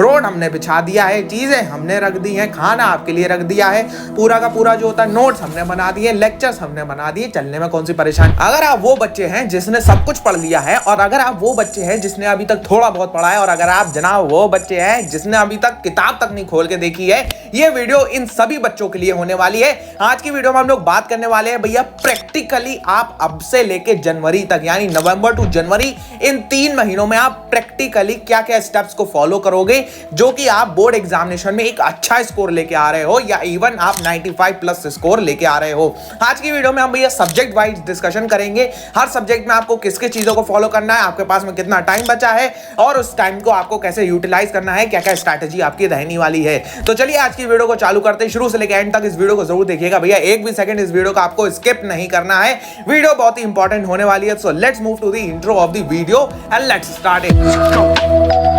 Road हमने बिछा दिया है, चीजें हमने रख दी हैं, खाना आपके लिए रख दिया है, पूरा का पूरा जो होता है नोट्स हमने बना दिए, लेक्चर्स हमने बना दिए, चलने में कौन सी परेशानी। अगर आप वो बच्चे हैं जिसने सब कुछ पढ़ लिया है, और अगर आप वो बच्चे हैं जिसने अभी तक थोड़ा बहुत पढ़ा है, और अगर आप जनाब वो बच्चे हैं जिसने अभी तक किताब तक नहीं खोल के देखी है, ये वीडियो इन सभी बच्चों के लिए होने वाली है। आज की वीडियो में हम लोग बात करने वाले हैं भैया प्रैक्टिकली आप अब से लेके जनवरी तक, यानी नवंबर टू जनवरी, इन 3 महीनों में आप प्रैक्टिकली क्या क्या स्टेप्स को फॉलो करोगे जो कि आप बोर्ड एग्जामिनेशन में एक अच्छा स्कोर लेके आ रहे हो, या इवन आप 95 प्लस स्कोर लेके आ रहे हो। आज की वीडियो में हम भैया सब्जेक्ट वाइज डिस्कशन करेंगे, हर सब्जेक्ट में आपको किस किस चीजों को फॉलो करना है, आपके पास में कितना टाइम बचा है, और उस टाइम को आपको कैसे यूटिलाइज करना है, क्या क्या स्ट्रैटेजी आपकी रहने वाली है। तो चलिए आज की वीडियो को चालू करते हैं, शुरू से लेकर एंड तक इस वीडियो को जरूर देखिएगा भैया, एक भी सेकंड इस वीडियो को आपको स्किप नहीं करना है, वीडियो बहुत ही इंपॉर्टेंट होने वाली है। So let's move to the intro of the video and let's start it.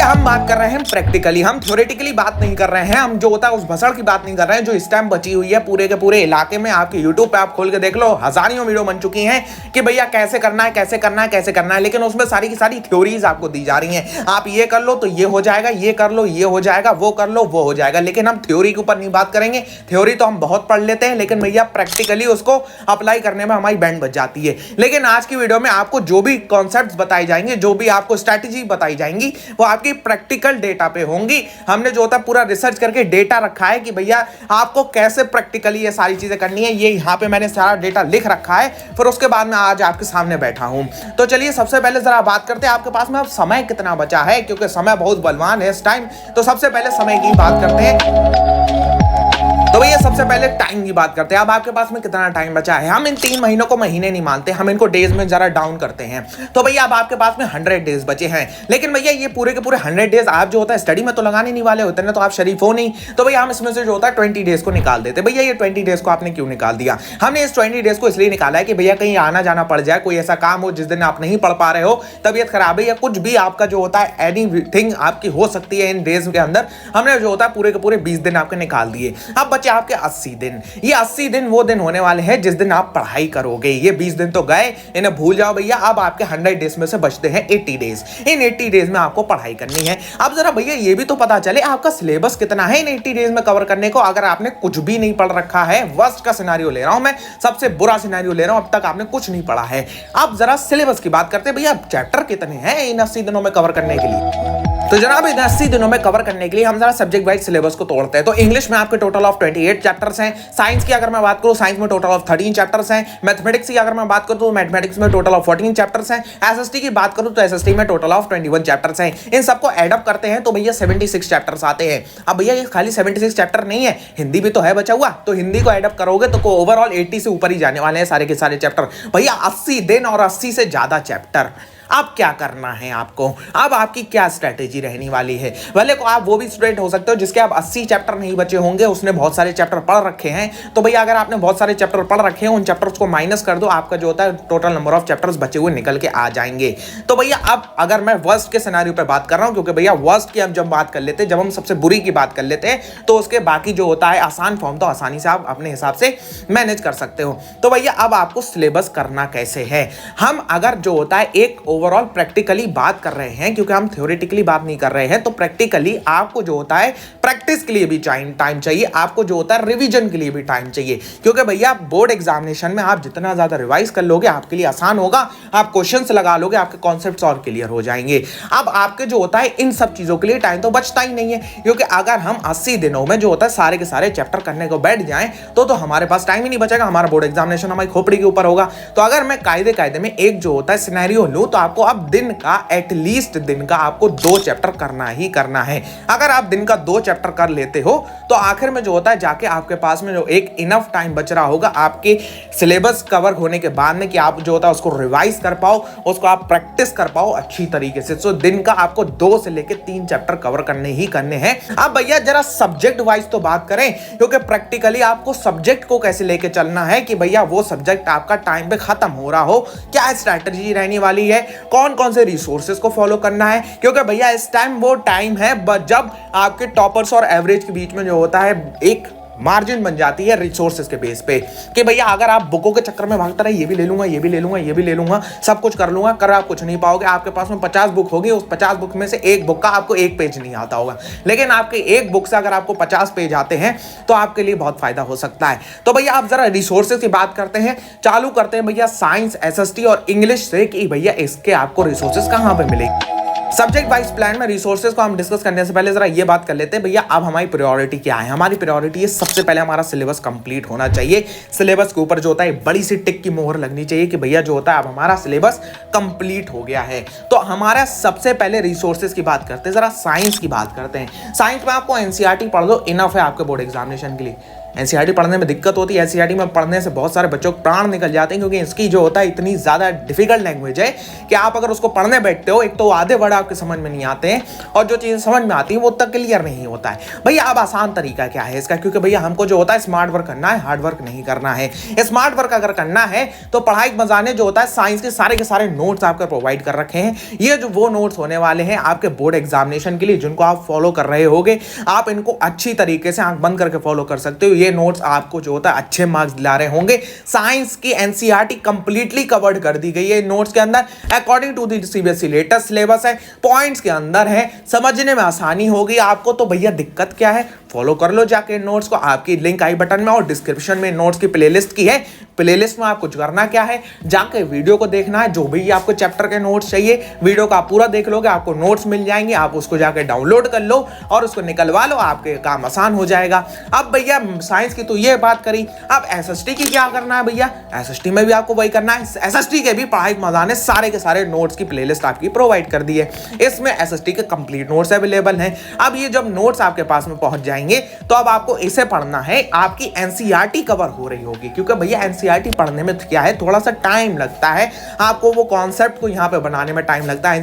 हम बात कर रहे हैं प्रैक्टिकली, हम थ्योरेटिकली बात नहीं कर रहे हैं, हम जो होता है उस भसड़ की बात नहीं कर रहे हैं जो इस टाइम बची हुई है पूरे के पूरे इलाके में। आपके YouTube पे आप खोल के देख लो, हजारों वीडियो बन चुकी हैं कि भैया कैसे करना है, कैसे करना है, कैसे करना है, लेकिन उसमें सारी की सारी थ्योरीज आपको दी जा रही हैं। आप ये कर लो तो ये हो जाएगा, ये कर लो ये हो जाएगा, वो कर लो वो हो जाएगा, लेकिन हम थ्योरी के ऊपर नहीं बात करेंगे। थ्योरी तो हम बहुत पढ़ लेते हैं, लेकिन भैया प्रैक्टिकली उसको अप्लाई करने में हमारी बैंड बच जाती है। लेकिन आज की वीडियो में आपको जो भी कॉन्सेप्ट बताए जाएंगे, जो भी आपको स्ट्रैटेजी बताई जाएंगी, वो आपकी प्रैक्टिकल डेटा पे होंगी। हमने जो होता है पूरा रिसर्च करके डेटा रखा है कि भैया आपको कैसे प्रैक्टिकली ये सारी चीजें करनी है, ये यहाँ पे मैंने सारा डेटा लिख रखा है, फिर उसके बाद मैं आज आपके सामने बैठा हूं। तो चलिए सबसे पहले जरा बात करते हैं आपके पास में अब समय कितना बचा है, क्योंकि समय बहुत बलवान है इस टाइम। तो सबसे पहले समय की बात करते हैं। तो भैया सबसे पहले टाइम की बात करते हैं, अब आपके पास में कितना टाइम बचा है। हम इन 3 महीनों को महीने नहीं मानते, हम इनको डेज में जरा डाउन करते हैं। तो भैया अब आपके पास में 100 डेज बचे हैं, लेकिन भैया ये पूरे के पूरे 100 डेज आप जो होता है स्टडी में तो लगाने नहीं वाले होते ना, तो आप शरीफ हो नहीं। तो भैया हम इसमें से जो होता है 20 डेज को निकाल देते। भैया ये 20 डेज को आपने क्यों निकाल दिया? हमने इस 20 डेज को इसलिए निकाला है कि भैया कहीं आना जाना पड़ जाए, कोई ऐसा काम हो जिस दिन आप नहीं पढ़ पा रहे हो, तबीयत खराब है या कुछ भी आपका जो होता है एनीथिंग आपकी हो सकती है इन डेज के अंदर, हमने जो होता है पूरे के पूरे 20 दिन आपके निकाल दिए। अब बचे आपके 80 दिन। ये 80 दिन वो दिन होने वाले हैं जिस दिन आप पढ़ाई करोगे। ये 20 दिन तो गए, इन्हें भूल जाओ भैया। अब आपके 100 डेज में से बचते हैं 80 डेज। इन 80 डेज में आपको पढ़ाई करनी है। अब जरा भैया ये भी तो पता चले आपका सिलेबस कितना है इन 80 डेज में कवर करने को। अगर आपने कुछ भी नहीं पढ़ रखा है, वर्स्ट का सिनेरियो ले रहा हूं मैं, सबसे बुरा सिनेरियो ले रहा हूं, अब तक आपने कुछ नहीं पढ़ा है। अब जरा सिलेबस की बात करते हैं भैया, चैप्टर कितने हैं इन 80 दिनों में कवर करने के लिए। तो जनाब इन 80 दिनों में कवर करने के लिए हम जरा सब्जेक्ट वाइज सिलेबस को तोड़ते हैं। तो इंग्लिश में आपके टोटल ऑफ 28 चैप्टर्स हैं। साइंस की अगर मैं बात करूं, साइंस में टोटल ऑफ 13 चैप्टर्स हैं। मैथमेटिक्स की अगर मैं बात करूं तो मैथमेटिक्स में टोटल ऑफ 14 चैप्टर्स हैं। एसएसटी की बात करूं तो एसएसटी में टोटल ऑफ 21 चैप्टर्स हैं। इन सबको एड अप करते हैं तो भैया 76 चैप्टर्स आते हैं। अब भैया ये खाली 76 चैप्टर नहीं है, हिंदी भी तो है बचा हुआ, तो हिंदी को एड अप करोगे तो ओवरऑल 80 से ऊपर ही जाने वाले हैं सारे के सारे चैप्टर। भैया 80 दिन और 80 से ज्यादा चैप्टर। अब क्या करना है आपको, अब आपकी क्या स्ट्रैटेजी रहने वाली है। भले को आप वो भी स्टूडेंट हो सकते हो जिसके अब 80 चैप्टर नहीं बचे होंगे, उसने बहुत सारे चैप्टर पढ़ रखे हैं। तो भैया अगर आपने बहुत सारे चैप्टर पढ़ रखे हैं, उन चैप्टर्स को माइनस कर दो, आपका जो होता है टोटल नंबर ऑफ चैप्टर्स बचे हुए निकल के आ जाएंगे। तो भैया अब अगर मैं वर्स्ट के सिनेरियो पे बात कर रहा हूं, क्योंकि भैया वर्स्ट की हम जब बात कर लेते हैं, जब हम सबसे बुरी की बात कर लेते हैं, तो उसके बाकी जो होता है आसान फॉर्म तो आसानी से आप अपने हिसाब से मैनेज कर सकते हो। तो भैया अब आपको सिलेबस करना कैसे है। हम अगर जो होता है एक ओवरऑल प्रैक्टिकल बात कर रहे हैं, क्योंकि हम थ्योरेटिकली बात नहीं कर रहे हैं, तो प्रैक्टिकली आपको जो होता है प्रैक्टिस के लिए भी टाइम चाहिए, आपको जो होता है रिवीजन के लिए भी टाइम चाहिए। क्योंकि भैया बोर्ड एग्जामिनेशन में आप जितना ज्यादा रिवाइज कर लोगे आपके लिए आसान होगा, आप क्वेश्चंस लगा लोगे, आपके कॉन्सेप्ट्स और क्लियर हो जाएंगे। अब आपके जो होता है इन सब चीजों के लिए टाइम तो बचता ही नहीं है, क्योंकि अगर हम 80 दिनों में जो होता है सारे के सारे चैप्टर करने को बैठ जाएं तो हमारे पास टाइम ही नहीं बचेगा, हमारा बोर्ड एग्जामिनेशन हमारी खोपड़ी के ऊपर होगा। तो अगर मैं कायदे में एक जो होता है सिनेरियो लूं, तो आपको अब दिन का एटलीस्ट दिन का आपको 2 चैप्टर करना ही करना है। अगर आप दिन का 2 चैप्टर कर लेते हो तो आखिर में जो होता है जाके आपके पास में जो एक इनफ टाइम बच रहा होगा आपके सिलेबस कवर होने के बाद में, कि आप जो होता है उसको रिवाइज कर पाओ, उसको आप प्रैक्टिस कर पाओ अच्छी तरीके से। सो दिन का आपको 2 से लेकर 3 चैप्टर कवर करने ही करने हैं। अब भैया जरा सब्जेक्ट वाइज तो बात करें, क्योंकि प्रैक्टिकली आपको सब्जेक्ट को कैसे लेके चलना है कि भैया वो सब्जेक्ट आपका टाइम पे खत्म हो रहा हो, क्या स्ट्रैटेजी रहने वाली है, कौन कौन से रिसोर्सेज को फॉलो करना है। क्योंकि भैया इस टाइम वो टाइम है जब आपके टॉपर्स और एवरेज के बीच में जो होता है एक मार्जिन बन जाती है रिसोर्सेज के बेस पे कि भैया अगर आप बुकों के चक्कर में भागते रहे, ये भी ले लूंगा, ये भी ले लूंगा, ये भी ले लूंगा, सब कुछ कर लूंगा, कर आप कुछ नहीं पाओगे। आपके पास में 50 बुक होगी, उस 50 बुक में से एक बुक का आपको एक पेज नहीं आता होगा, लेकिन आपके एक बुक से अगर आपको 50 पेज आते हैं तो आपके लिए बहुत फायदा हो सकता है। तो भैया आप जरा रिसोर्सेज की बात करते हैं, चालू करते हैं भैया साइंस, एसएसटी और इंग्लिश से कि भैया इसके आपको रिसोर्सेज कहां पे मिलेंगे। सब्जेक्ट वाइज प्लान में रिसोर्सेज को हम डिस्कस करने से पहले जरा ये बात कर लेते हैं भैया अब हमारी प्रायोरिटी क्या है। हमारी प्रायोरिटी है सबसे पहले हमारा सिलेबस कंप्लीट होना चाहिए। सिलेबस के ऊपर जो होता है बड़ी सी टिक की मोहर लगनी चाहिए कि भैया जो होता है अब हमारा सिलेबस कंप्लीट हो गया है। तो हमारा सबसे पहले रिसोर्सेज की बात करते हैं, जरा साइंस की बात करते हैं। साइंस में आपको एनसीईआरटी पढ़ दो, इनफ है आपके बोर्ड एग्जामिनेशन के लिए। एनसीईआरटी पढ़ने में दिक्कत होती है, एनसीईआरटी में पढ़ने से बहुत सारे बच्चों को प्राण निकल जाते हैं, क्योंकि इसकी जो होता है इतनी ज़्यादा डिफिकल्ट लैंग्वेज है कि आप अगर उसको पढ़ने बैठते हो, एक तो आधे वर्ड आपके समझ में नहीं आते हैं और जो चीज़ें समझ में आती हैं वो तक क्लियर नहीं होता है। भैया अब आसान तरीका क्या है इसका, क्योंकि भैया हमको जो होता है स्मार्ट वर्क करना है, हार्ड वर्क नहीं करना है। स्मार्ट वर्क अगर करना है तो पढ़ाई के मजाने जो होता है साइंस के सारे नोट्स आपको प्रोवाइड कर रखे हैं। ये जो वो नोट्स होने वाले हैं आपके बोर्ड एग्जामिनेशन के लिए, जिनको आप फॉलो कर रहे होगे, आप इनको अच्छी तरीके से आंख बंद करके फॉलो कर सकते हो। ये नोट्स आपको जो होता है अच्छे मार्क्स दिला रहे होंगे। साइंस की एनसीईआरटी कंप्लीटली कवर्ड कर दी गई है नोट्स के अंदर, according to the CBSE latest syllabus है, पॉइंट्स के अंदर है, समझने में आसानी होगी आपको। तो भैया दिक्कत क्या है, फॉलो कर लो जाके नोट्स को। आपकी लिंक आई बटन में और डिस्क्रिप्शन में नोट्स की प्लेलिस्ट की है। प्लेलिस्ट में आपको करना क्या है, जाके वीडियो को देखना है, जो भी आपको चैप्टर के नोट्स चाहिए वीडियो का पूरा देख लोगे, आपको नोट्स मिल जाएंगे, आप उसको जाके डाउनलोड कर लो और उसको निकलवा लो, आपके काम आसान हो जाएगा। अब भैया साइंस की तो ये बात करी, अब एसएसटी की क्या करना है भैया, एसएसटी में भी आपको वही करना है। एसएसटी के भी पढ़ाई मजा ने सारे के सारे नोट्स की प्लेलिस्ट आपकी प्रोवाइड कर दी है, इसमें एसएसटी के कंप्लीट नोट्स अवेलेबल हैं। अब ये जब नोट्स आपके पास में पहुंच जाएंगे तो अब आपको इसे पढ़ना है, आपकी एनसीईआरटी कवर हो रही होगी, क्योंकि भैया एनसीईआरटी पढ़ने में क्या है थोड़ा सा टाइम लगता है, आपको वो कॉन्सेप्ट को यहाँ पे बनाने में टाइम लगता है।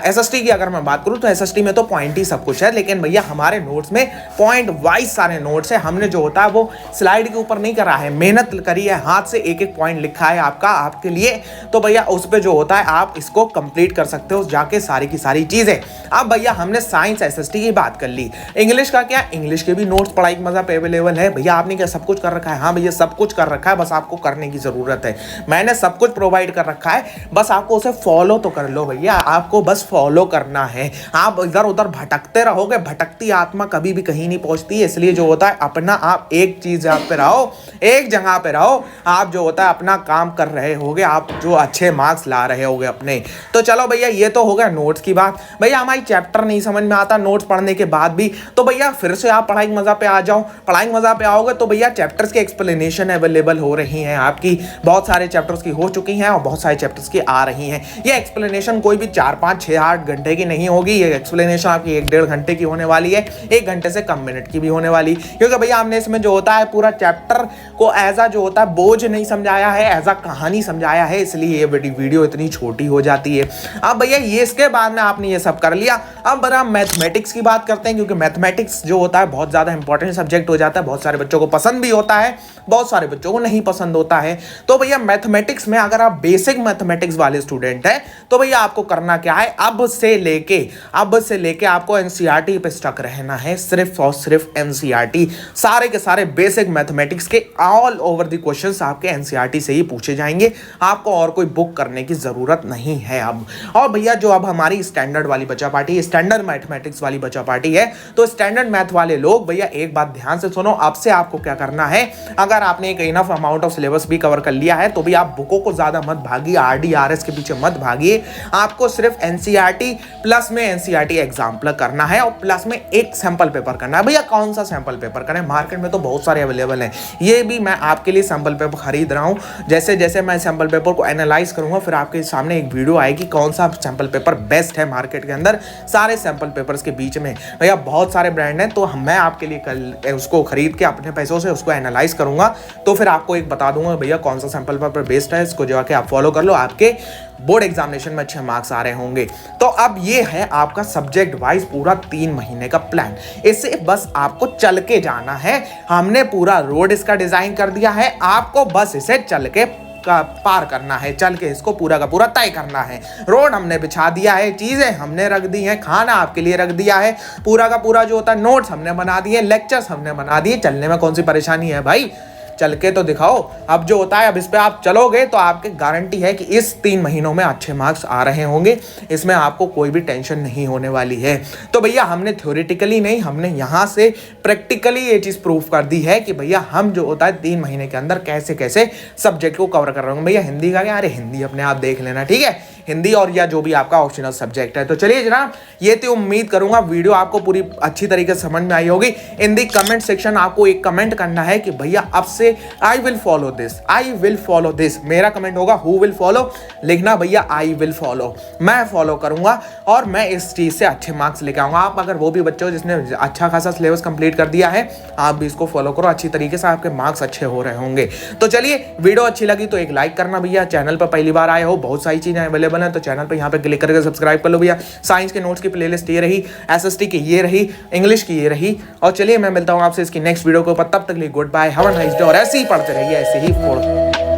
एसएसटी की अगर मैं बात करूँ तो एसएसटी में तो पॉइंट ही सब कुछ है, लेकिन भैया हमारे नोट्स में पॉइंट वाइज सारे नोट्स है। हमने जो होता है वो स्लाइड के ऊपर नहीं करा है, मेहनत करी है, हाथ से एक एक पॉइंट लिखा है आपका आपके लिए। तो भैया उस पर जो होता है आप इसको कंप्लीट कर सकते हो जाके सारी की सारी चीजें। अब भैया हमने साइंस एसएसटी की बात कर ली, इंग्लिश का क्या, इंग्लिश के भी नोट्स पढ़ाई का मजा पे अवेलेबल है। भैया आपने क्या सब कुछ कर रखा है, हाँ भैया सब कुछ कर रखा है, बस आपको करने की जरूरत है। मैंने सब कुछ प्रोवाइड कर रखा है, बस आपको उसे फॉलो तो कर लो भैया, आपको बस फॉलो करना है। आप इधर उधर भटकते रहोगे, भटकती आत्मा कभी भी कहीं नहीं पहुंचती है। इसलिए जो होता है अपना आप एक चीज पे रहो, एक जगह पे रहो, आप जो होता है अपना काम कर रहे होगे, आप जो अच्छे मार्क्स ला रहे होगे अपने। तो चलो भैया ये तो हो गया नोट्स की बात। भैया हमारी चैप्टर नहीं समझ में आता नोट्स पढ़ने के बाद भी, तो भैया फिर से आप पढ़ाई मजा पे आ जाओ। पढ़ाई मजा पे आओगे तो भैया चैप्टर्स की एक्सप्लेनेशन अवेलेबल हो रही हैं आपकी, बहुत सारे चैप्टर्स की हो चुकी हैं और बहुत सारे चैप्टर्स की आ रही हैं। ये एक्सप्लेनेशन कोई भी 4, 5, 6, 8 घंटे की नहीं होगी, ये एक्सप्लेनेशन आपकी 1-1.5 घंटे की होने वाली है, 1 घंटे से कम मिनट की भी होने वाली, क्योंकि भैया हमने इसमें जो होता है पूरा चैप्टर को एज आ जो होता है बोझ नहीं समझाया है, एज आ कहानी समझाया है, इसलिए ये वीडियो इतनी छोटी हो जाती है। अब भैया ये इसके बाद में आपने ये सब कर लिया, अब बड़ा मैथमेटिक्स की बात करते हैं, क्योंकि मैथमेटिक्स जो होता है बहुत ज्यादा इंपॉर्टेंट सब्जेक्ट हो जाता है, बहुत सारे बच्चों को पसंद भी होता है, बहुत सारे बच्चों को नहीं पसंद होता है। तो भैया मैथमेटिक्स में अगर आप बेसिक मैथमेटिक्स वाले स्टूडेंट हैं तो भैया आपको करना क्या है, अब से लेके आपको एनसीईआरटी पे स्टक रहना है, सिर्फ और सिर्फ एनसीईआरटी। सारे के सारे बेसिक मैथमेटिक्स के ऑल ओवर द क्वेश्चंस आपके एनसीईआरटी से ही पूछे जाएंगे, आपको और कोई बुक करने की जरूरत नहीं है अब। और भैया जो अब हमारी स्टैंडर्ड वाली बच्चा पार्टी, स्टैंडर्ड मैथमेटिक्स वाली बच्चा पार्टी है, तो स्टैंडर्ड मैथ वाले लोग भैया एक बात ध्यान से सुनो, अब से आपको क्या करना है, अगर आपने एक इनफ अमाउंट ऑफ सिलेबस भी कवर कर लिया है तो भी आप बुकों को ज्यादा मत भागिए, आरडीआरएस के पीछे मत भागिए, आपको सिर्फ एनसीईआरटी प्लस में एनसीईआरटी एग्जाम करना है और प्लस में एक सैंपल पेपर करना है। भैया कौन सा सैंपल पेपर करना है, मार्केट में तो बहुत सारे अवेलेबल हैं, ये भी मैं आपके लिए सैंपल पेपर खरीद रहा हूँ। जैसे जैसे मैं सैंपल पेपर को एनालाइज करूंगा फिर आपके सामने एक वीडियो आएगी कौन सा सैंपल पेपर बेस्ट है मार्केट के अंदर। सारे सैंपल पेपर्स के बीच में भैया बहुत सारे ब्रांड हैं, तो मैं आपके लिए कल उसको खरीद के अपने पैसों से उसको एनालाइज करूंगा, तो फिर आपको एक बता दूंगा भैया कौन सा सैंपल पेपर बेस्ट है, इसको जाके आप फॉलो कर लो, आपके बोर्ड एग्जामिनेशन में अच्छे मार्क्स आ रहे होंगे। तो अब ये है आपका सब्जेक्ट वाइज पूरा 3 महीने का प्लान, इससे बस आपको चल के जाना है। हमने पूरा रोड इसका डिजाइन कर दिया है, आपको बस इसे चल के पार करना है, चल के इसको पूरा का पूरा तय करना है। रोड हमने बिछा दिया है, चीजें हमने रख दी हैं, खाना आपके लिए रख दिया है, पूरा का पूरा जो होता है नोट्स हमने बना दिए, लेक्चर्स हमने बना दिए। चलने में कौन सी परेशानी है भाई, चल के तो दिखाओ। अब जो होता है, अब इस पे आप चलोगे तो आपके गारंटी है कि इस 3 महीनों में अच्छे मार्क्स आ रहे होंगे, इसमें आपको कोई भी टेंशन नहीं होने वाली है। तो भैया हमने थ्योरेटिकली नहीं, हमने यहाँ से प्रैक्टिकली ये चीज़ प्रूफ कर दी है कि भैया हम जो होता है 3 महीने के अंदर कैसे कैसे सब्जेक्ट को कवर कर रहे होंगे। भैया हिंदी का क्या, अरे हिंदी अपने आप देख लेना, ठीक है, हिंदी और या जो भी आपका ऑप्शनल सब्जेक्ट है। तो चलिए जनाब, ये तो उम्मीद करूंगा वीडियो आपको पूरी अच्छी तरीके से समझ में आई होगी। इन दी कमेंट सेक्शन आपको एक कमेंट करना है कि भैया अब से I will follow this, I will follow this. मेरा कमेंट होगा हु विल फॉलो, लिखना भैया आई विल फॉलो, मैं फॉलो करूंगा और मैं इस चीज से अच्छे मार्क्स लेके आऊंगा। आप अगर वो भी बच्चे हो जिसने अच्छा खासा सिलेबस कंप्लीट कर दिया है, आप भी इसको फॉलो करो अच्छी तरीके से, आपके मार्क्स अच्छे हो रहे होंगे। तो चलिए, वीडियो अच्छी लगी तो एक लाइक करना भैया, चैनल पर पहली बार आए हो, बहुत सारी चीजें अवेलेबल है तो चैनल पे यहाँ पे क्लिक करके सब्सक्राइब कर लो भैया। साइंस के नोट्स की प्लेलिस्ट ये रही, एसएसटी की ये रही, इंग्लिश की ये रही। और चलिए मैं मिलता हूँ आपसे इसकी नेक्स्ट वीडियो के ऊपर, तब तक के लिए good bye, have a nice day, और ऐसे ही पढ़ते रहिए, ऐसे ही फोड़